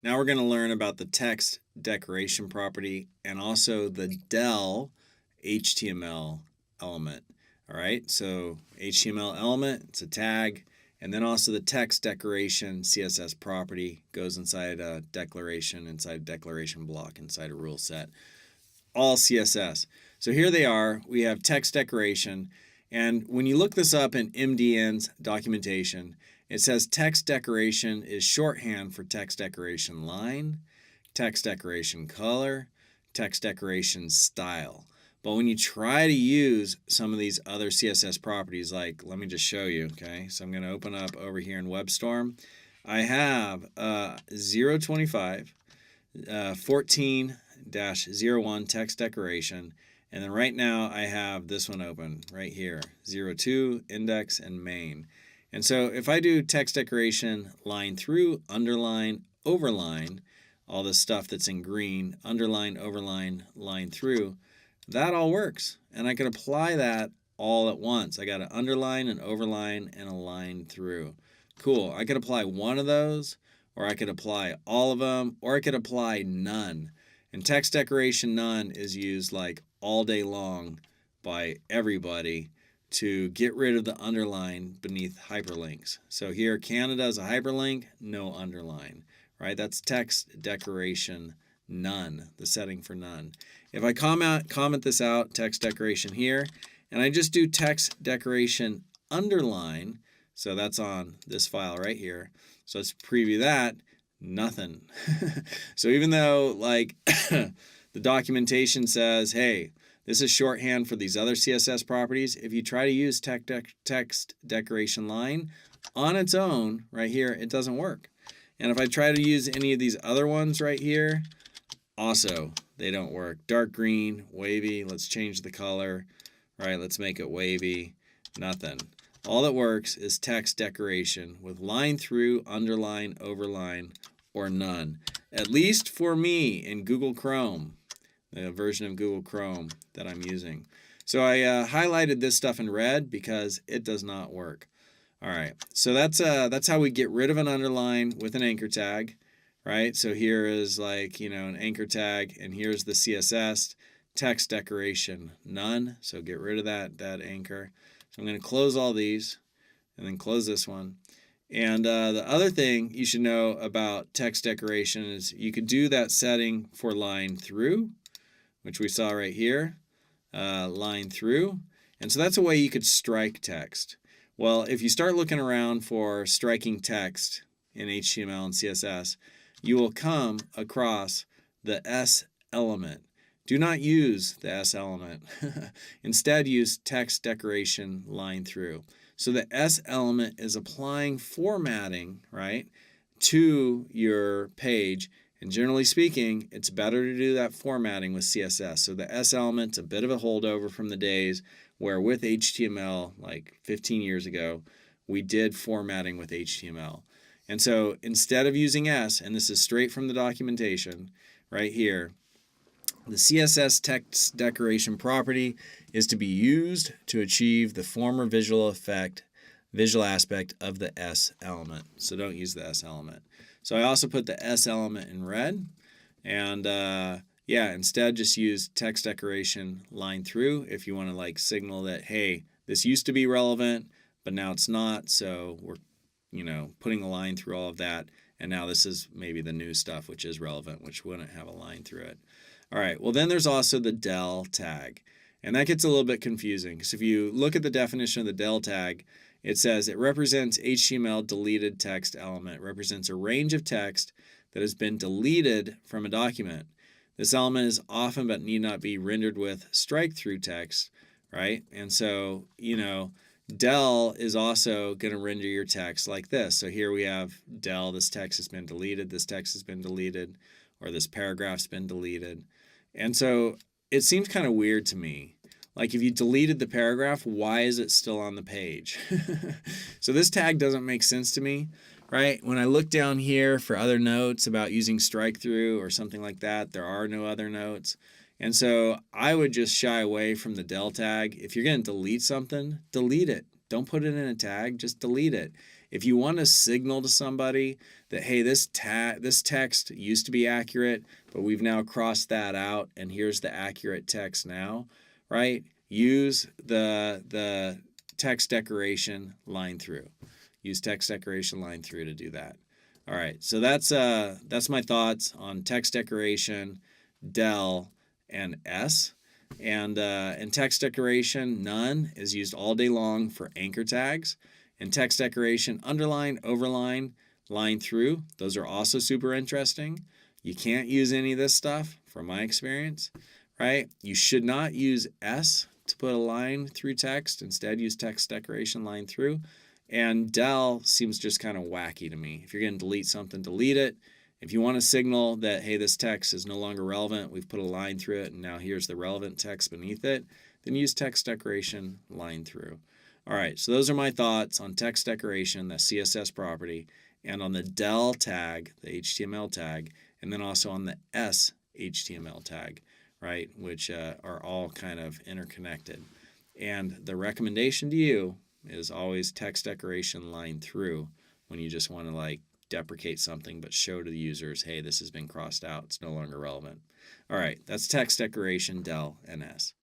Now we're going to learn about the text decoration property and also the del HTML element. All right, so HTML element, it's a tag, and then also the text decoration CSS property goes inside a declaration, inside a declaration block, inside a rule set. All CSS. So here they are. We have text decoration, and when you look this up in MDN's documentation, it says text decoration is shorthand for text decoration line, text decoration color, text decoration style. But when you try to use some of these other CSS properties, like, let me just show you, okay? So I'm going to open up over here in WebStorm. I have 025, 14-01 text decoration, and then right now I have this one open right here, 02, index, and main. And so if I do text decoration line through, underline, overline, all this stuff that's in green, underline, overline, line through, that all works. And I can apply that all at once. I got an underline, an overline, and a line through. Cool. I could apply one of those, or I could apply all of them, or I could apply none. And text decoration none is used like all day long by everybody to get rid of the underline beneath hyperlinks. So here, Canada is a hyperlink, no underline, right? That's text decoration none, the setting for none. If I comment this out, text decoration here, and I just do text decoration underline, so that's on this file right here. So let's preview that, nothing. So even though like the documentation says, hey, this is shorthand for these other CSS properties, if you try to use text decoration line on its own right here, it doesn't work. And if I try to use any of these other ones right here, also they don't work. Dark green, wavy, let's change the color, right? Let's make it wavy, nothing. All that works is text decoration with line through, underline, overline, or none. At least for me in Google Chrome, the version of Google Chrome that I'm using. So I highlighted this stuff in red because it does not work. All right, so that's how we get rid of an underline with an anchor tag, right? So here is like, an anchor tag, and here's the CSS text decoration none. So get rid of that anchor. So I'm going to close all these and then close this one. And the other thing you should know about text decoration is you could do that setting for line through, which we saw right here, line through. And so that's a way you could strike text. Well, if you start looking around for striking text in HTML and CSS, you will come across the S element. Do not use the S element. Instead, use text decoration line through. So the S element is applying formatting, right, to your page. And generally speaking, it's better to do that formatting with CSS. So the S element's a bit of a holdover from the days where with HTML, like 15 years ago, we did formatting with HTML. And so instead of using S, and this is straight from the documentation right here, the CSS text decoration property is to be used to achieve the former visual aspect of the S element. So don't use the S element. So I also put the S element in red, and instead just use text decoration line through if you want to like signal that, hey, this used to be relevant, but now it's not, so we're putting a line through all of that, and now this is maybe the new stuff which is relevant, which wouldn't have a line through it. All right, well then there's also the del tag, and that gets a little bit confusing because if you look at the definition of the del tag, it says it represents HTML deleted text element. It represents a range of text that has been deleted from a document. This element is often but need not be rendered with strike-through text, right? And so, del is also going to render your text like this. So here we have del, this text has been deleted, this text has been deleted, or this paragraph's been deleted. And so it seems kind of weird to me. Like if you deleted the paragraph, why is it still on the page? So this tag doesn't make sense to me, right? When I look down here for other notes about using strike through or something like that, there are no other notes. And so I would just shy away from the del tag. If you're going to delete something, delete it. Don't put it in a tag, just delete it. if you want to signal to somebody that, hey, this text used to be accurate, but we've now crossed that out, and here's the accurate text now, right? Use the text decoration line through. Use text decoration line through to do that. All right, so that's my thoughts on text decoration, del, and s. And in text decoration, none is used all day long for anchor tags. In text decoration, underline, overline, line through, those are also super interesting. You can't use any of this stuff from my experience, right? You should not use s to put a line through text. Instead, use text decoration line through. And del seems just kind of wacky to me. If you're going to delete something, delete it. If you want to signal that, hey, this text is no longer relevant, we've put a line through it, and now here's the relevant text beneath it, then use text decoration line through. All right, so those are my thoughts on text decoration, the CSS property, and on the del tag, the HTML tag, and then also on the s HTML tag, right, which are all kind of interconnected. And the recommendation to you is always text decoration line through when you just want to like deprecate something but show to the users, hey, this has been crossed out, it's no longer relevant. All right, that's text decoration, del, and s.